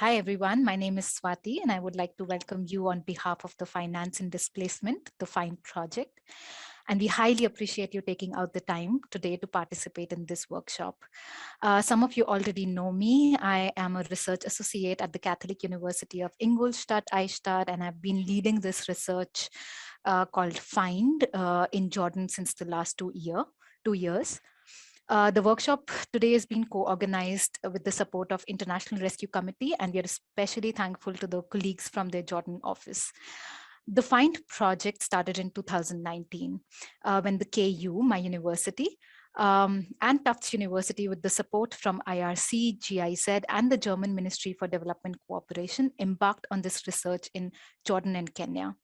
Hi everyone. My name is Swati, and I would like to welcome you on behalf of the Finance and Displacement, the FIND project. And we highly appreciate you taking out the time today to participate in this workshop. Some of you already know me. I am a research associate at the Catholic University of Ingolstadt, Eichstätt, and I've been leading this research called FIND in Jordan since the last 2 years. The workshop today is being co-organized with the support of International Rescue Committee, and we are especially thankful to the colleagues from their Jordan office. The FIND project started in 2019 when the KU, my university, and Tufts University, with the support from IRC, GIZ, and the German Ministry for Development Cooperation, embarked on this research in Jordan and Kenya.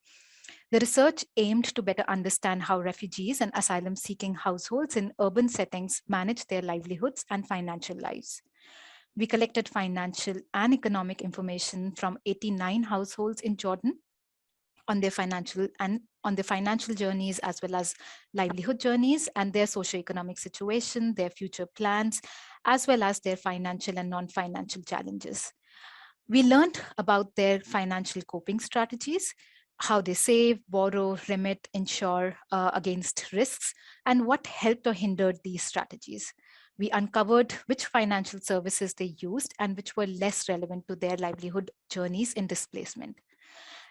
The research aimed to better understand how refugees and asylum-seeking households in urban settings manage their livelihoods and financial lives. We collected financial and economic information from 89 households in Jordan on their financial journeys, as well as livelihood journeys and their socioeconomic situation, their future plans, as well as their financial and non-financial challenges. We learned about their financial coping strategies, how they save, borrow, remit, insure against risks, and what helped or hindered these strategies. We uncovered which financial services they used and which were less relevant to their livelihood journeys in displacement.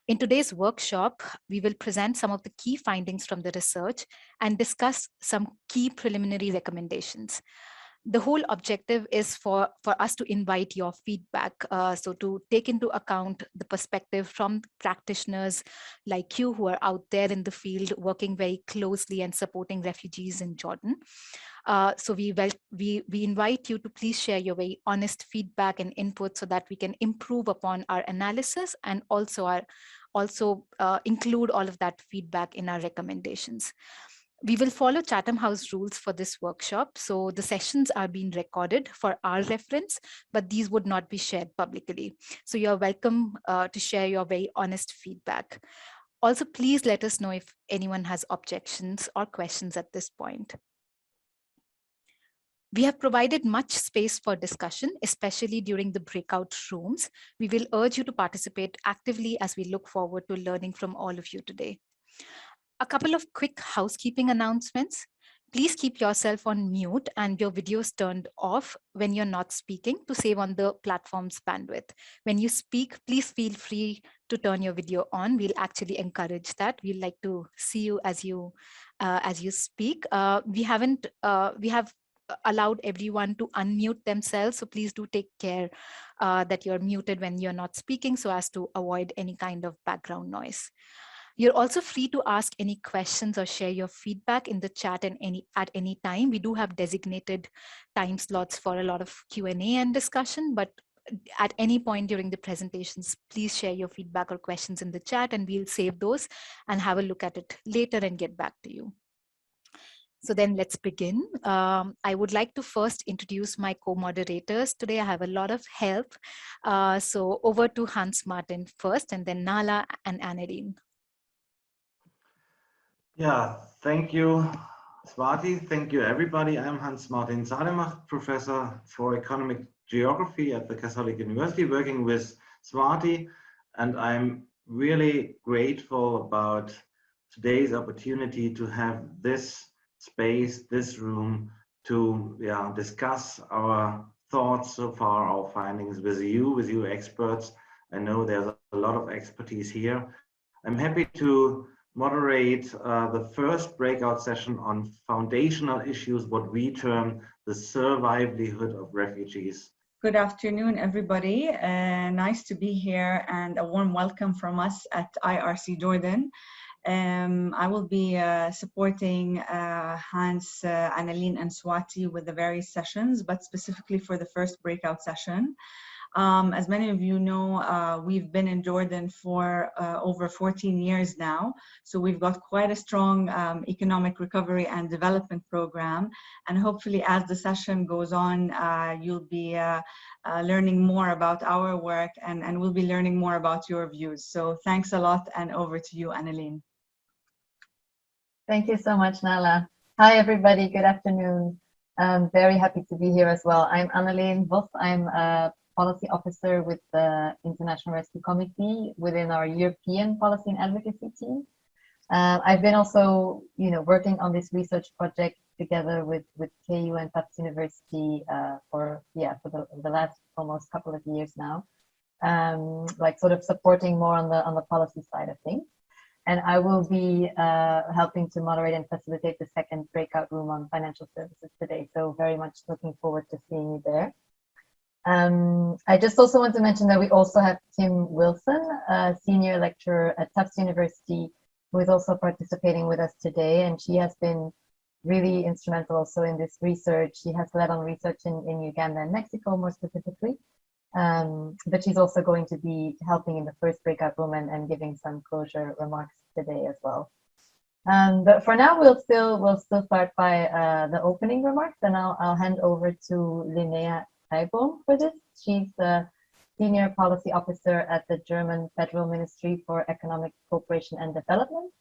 In today's workshop, we will present some of the key findings from the research and discuss some key preliminary recommendations. The whole objective is for us to invite your feedback, so to take into account the perspective from practitioners like you who are out there in the field working very closely and supporting refugees in Jordan. So we invite you to please share your very honest feedback and input so that we can improve upon our analysis and also include all of that feedback in our recommendations. We will follow Chatham House rules for this workshop. So the sessions are being recorded for our reference, but these would not be shared publicly. So you're welcome to share your very honest feedback. Also, please let us know if anyone has objections or questions at this point. We have provided much space for discussion, especially during the breakout rooms. We will urge you to participate actively as we look forward to learning from all of you today. A couple of quick housekeeping announcements. Please keep yourself on mute and your videos turned off when you're not speaking to save on the platform's bandwidth. When you speak, please feel free to turn your video on. We'll actually encourage that. We'd like to see you as you speak. We have allowed everyone to unmute themselves, so please do take care that you're muted when you're not speaking so as to avoid any kind of background noise. You're also free to ask any questions or share your feedback in the chat at any time. We do have designated time slots for a lot of Q&A and discussion, but at any point during the presentations, please share your feedback or questions in the chat and we'll save those and have a look at it later and get back to you. So then let's begin. I would like to first introduce my co-moderators. Today I have a lot of help. So over to Hans Martin first, and then Nala and Annelien. Yeah, thank you, Swati. Thank you, everybody. I'm Hans Martin Salemach, professor for economic geography at the Catholic University, working with Swati, and I'm really grateful about today's opportunity to have this space, this room, to discuss our thoughts so far, our findings with you experts. I know there's a lot of expertise here. I'm happy to moderate the first breakout session on foundational issues, what we term the survivalihood of refugees. Good afternoon, everybody. Nice to be here and a warm welcome from us at IRC Jordan. I will be supporting Hans, Annelien, and Swati with the various sessions, but specifically for the first breakout session. As many of you know, we've been in Jordan for over 14 years now. So we've got quite a strong economic recovery and development program. And hopefully as the session goes on, you'll be learning more about our work and we'll be learning more about your views. So thanks a lot, and over to you, Annelien. Thank you so much, Nala. Hi, everybody. Good afternoon. I'm very happy to be here as well. I'm Annelien Vos. I'm a policy officer with the International Rescue Committee within our European policy and advocacy team. I've been also, working on this research project together with KU and Tufts University for the last almost couple of years now, like sort of supporting more on the policy side of things. And I will be helping to moderate and facilitate the second breakout room on financial services today. So very much looking forward to seeing you there. I just also want to mention that we also have Kim Wilson, a senior lecturer at Tufts University, who is also participating with us today. And she has been really instrumental also in this research. She has led on research in Uganda and Mexico more specifically. But she's also going to be helping in the first breakout room and giving some closure remarks today as well. But for now, we'll still start by the opening remarks, and I'll hand over to Linnea Kreibaum for this. She's the Senior Policy Officer at the German Federal Ministry for Economic Cooperation and Development.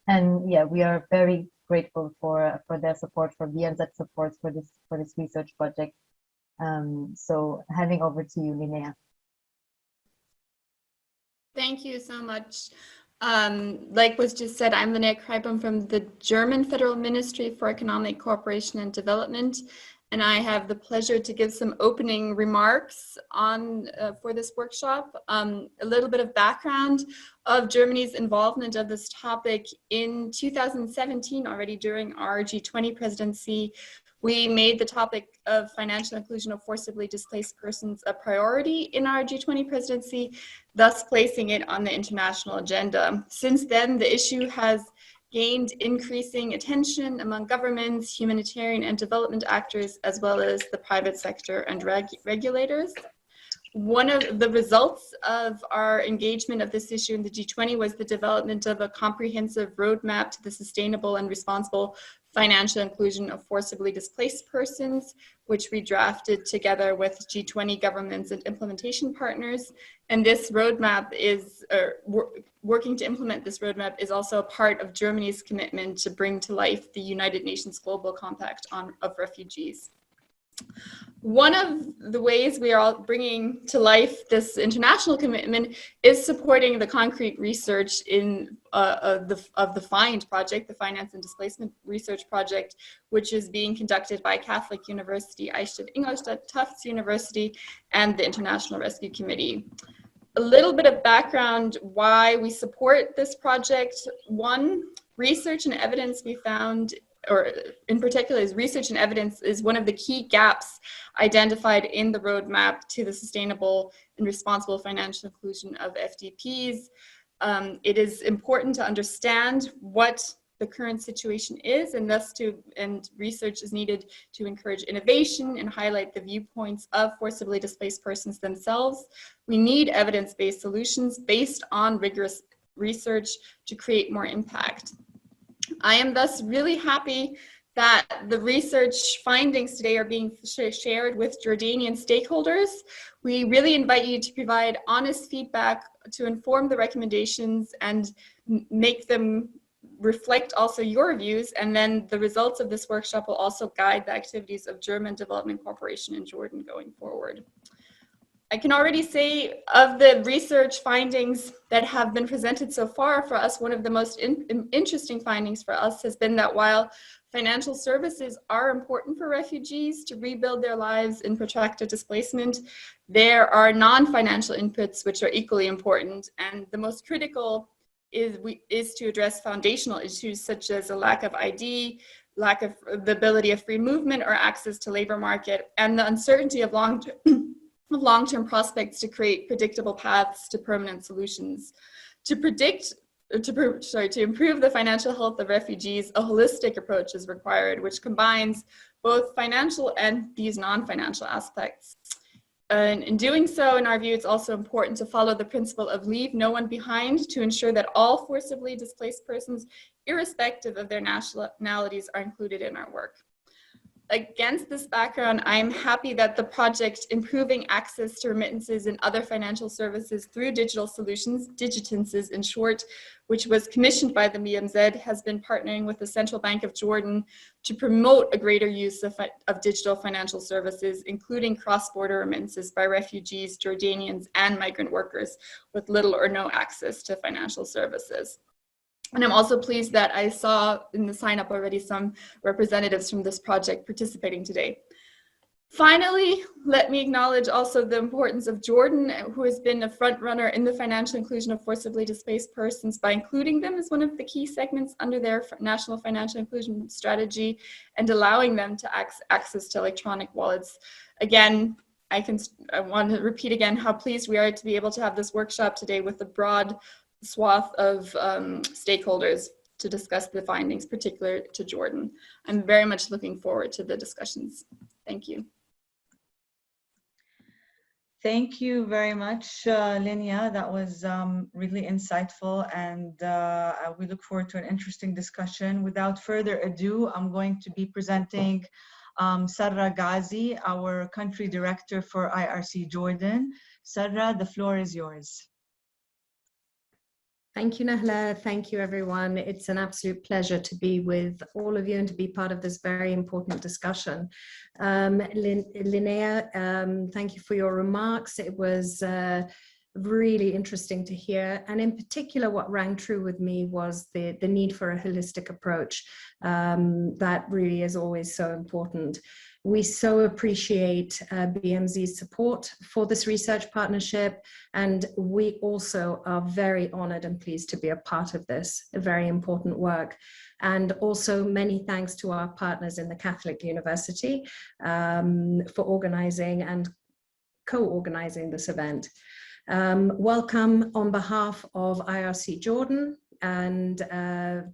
And yeah, we are very grateful for their support, for BMZ's support for this research project. So handing over to you, Linnea. Thank you so much. Like was just said, I'm Linnea Kreibaum from the German Federal Ministry for Economic Cooperation and Development, and I have the pleasure to give some opening remarks on for this workshop. A little bit of background of Germany's involvement of this topic. In 2017, already during our G20 presidency, we made the topic of financial inclusion of forcibly displaced persons a priority in our G20 presidency, thus placing it on the international agenda. Since then, the issue has gained increasing attention among governments, humanitarian and development actors, as well as the private sector and regulators. One of the results of our engagement of this issue in the G20 was the development of a comprehensive roadmap to the sustainable and responsible financial inclusion of forcibly displaced persons, which we drafted together with G20 governments and implementation partners. And this roadmap is, working to implement this roadmap is also a part of Germany's commitment to bring to life the United Nations Global Compact of Refugees. One of the ways we are all bringing to life this international commitment is supporting the concrete research in of the FIND project, the Finance and Displacement Research Project, which is being conducted by Catholic University, Eichstätt-Ingolstadt, Tufts University, and the International Rescue Committee. A little bit of background why we support this project. One, research and evidence we found, or in particular is research and evidence, is one of the key gaps identified in the roadmap to the sustainable and responsible financial inclusion of FDPs. It is important to understand what the current situation is, and thus research is needed to encourage innovation and highlight the viewpoints of forcibly displaced persons themselves. We need evidence-based solutions based on rigorous research to create more impact. I am thus really happy that the research findings today are being shared with Jordanian stakeholders. We really invite you to provide honest feedback to inform the recommendations and make them reflect also your views, and then the results of this workshop will also guide the activities of German Development Corporation in Jordan going forward. I can already say of the research findings that have been presented so far, for us, one of the most interesting findings for us has been that while financial services are important for refugees to rebuild their lives in protracted displacement, there are non-financial inputs which are equally important, and the most critical is to address foundational issues such as a lack of ID, lack of the ability of free movement or access to labor market, and the uncertainty of long-term prospects to create predictable paths to permanent solutions. To improve the financial health of refugees, a holistic approach is required, which combines both financial and these non-financial aspects. And in doing so, in our view, it's also important to follow the principle of leave no one behind to ensure that all forcibly displaced persons, irrespective of their nationalities, are included in our work. Against this background, I am happy that the project Improving Access to Remittances and Other Financial Services Through Digital Solutions, Digitances in short, which was commissioned by the MIMZ, has been partnering with the Central Bank of Jordan to promote a greater use of digital financial services, including cross-border remittances by refugees, Jordanians, and migrant workers with little or no access to financial services. And I'm also pleased that I saw in the sign up already some representatives from this project participating today. Finally, let me acknowledge also the importance of Jordan, who has been a front runner in the financial inclusion of forcibly displaced persons by including them as one of the key segments under their national financial inclusion strategy and allowing them to access to electronic wallets. Again, I want to repeat again how pleased we are to be able to have this workshop today with a broad swath of stakeholders to discuss the findings particular to Jordan. I'm very much looking forward to the discussions. Thank you. Thank you very much, Linia. That was really insightful, and we look forward to an interesting discussion. Without further ado, I'm going to be presenting Sarah Ghazi, our country director for IRC Jordan. Sarah, the floor is yours. Thank you, Nahla. Thank you, everyone. It's an absolute pleasure to be with all of you and to be part of this very important discussion. Linnea, thank you for your remarks. It was really interesting to hear. And in particular, what rang true with me was the need for a holistic approach. That really is always so important. We so appreciate BMZ's support for this research partnership, and we also are very honored and pleased to be a part of this very important work. And also many thanks to our partners in the Catholic University for organizing and co-organizing this event. Welcome on behalf of IRC Jordan, and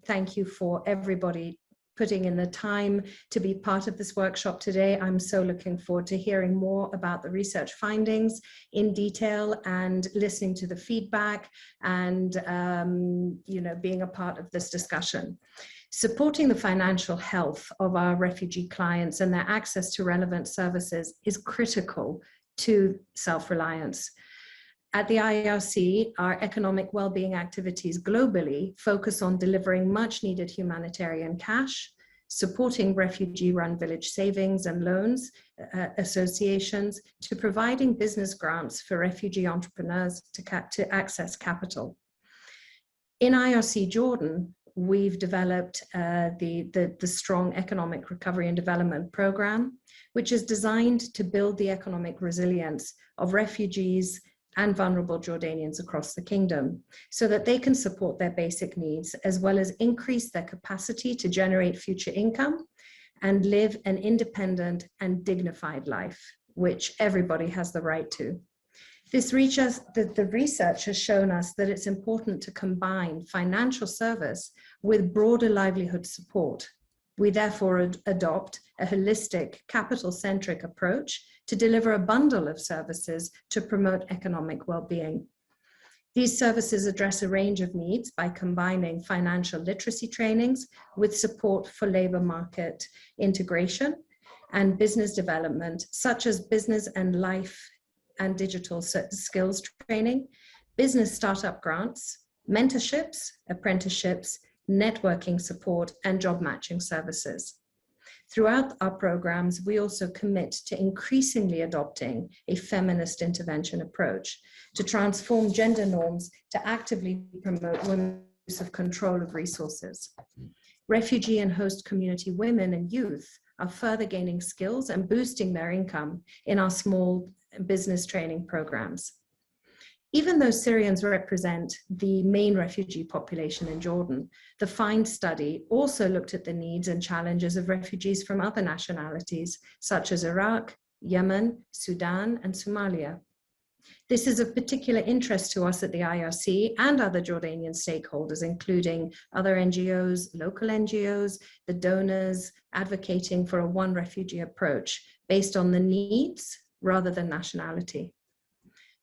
thank you for everybody putting in the time to be part of this workshop today. I'm so looking forward to hearing more about the research findings in detail and listening to the feedback and being a part of this discussion. Supporting the financial health of our refugee clients and their access to relevant services is critical to self-reliance. At the IRC, our economic well-being activities globally focus on delivering much-needed humanitarian cash, supporting refugee-run village savings and loans associations, to providing business grants for refugee entrepreneurs to access capital. In IRC Jordan, we've developed the Strong Economic Recovery and Development Program, which is designed to build the economic resilience of refugees and vulnerable Jordanians across the kingdom so that they can support their basic needs as well as increase their capacity to generate future income and live an independent and dignified life, which everybody has the right to. The research has shown us that it's important to combine financial service with broader livelihood support. We therefore adopt a holistic, capital-centric approach to deliver a bundle of services to promote economic well-being. These services address a range of needs by combining financial literacy trainings with support for labor market integration and business development, such as business and life and digital skills training, business startup grants, mentorships, apprenticeships, networking support, and job matching services. Throughout our programs, we also commit to increasingly adopting a feminist intervention approach to transform gender norms to actively promote women's use of control of resources. Refugee and host community women and youth are further gaining skills and boosting their income in our small business training programs. Even though Syrians represent the main refugee population in Jordan, the FIND study also looked at the needs and challenges of refugees from other nationalities, such as Iraq, Yemen, Sudan, and Somalia. This is of particular interest to us at the IRC and other Jordanian stakeholders, including other NGOs, local NGOs, the donors, advocating for a one refugee approach based on the needs rather than nationality.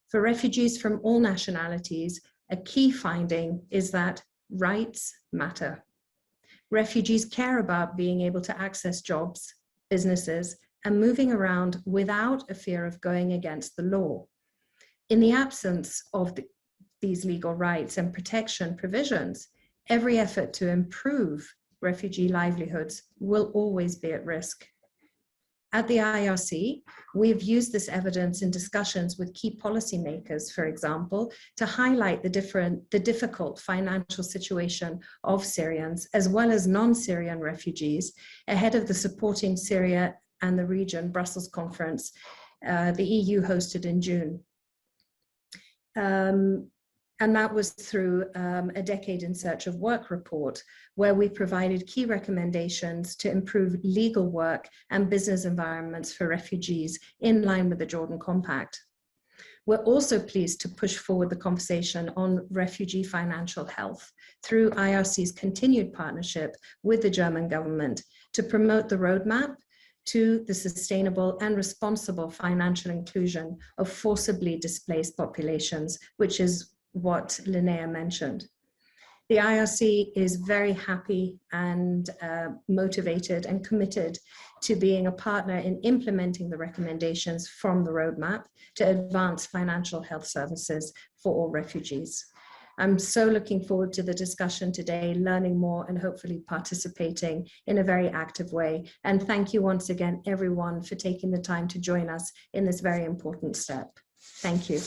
For refugees from all nationalities, a key finding is that rights matter. Refugees care about being able to access jobs, businesses, and moving around without a fear of going against the law. In the absence of these legal rights and protection provisions, every effort to improve refugee livelihoods will always be at risk. At the IRC, we have used this evidence in discussions with key policymakers, for example, to highlight the difficult financial situation of Syrians as well as non-Syrian refugees ahead of the Supporting Syria and the Region Brussels conference the EU hosted in June. And that was through a Decade in Search of Work report, where we provided key recommendations to improve legal work and business environments for refugees in line with the Jordan Compact. We're also pleased to push forward the conversation on refugee financial health through IRC's continued partnership with the German government to promote the roadmap to the sustainable and responsible financial inclusion of forcibly displaced populations, which is what Linnea mentioned. The IRC is very happy and motivated and committed to being a partner in implementing the recommendations from the roadmap to advance financial health services for all refugees. I'm so looking forward to the discussion today, learning more and hopefully participating in a very active way. And thank you once again, everyone, for taking the time to join us in this very important step. Thank you.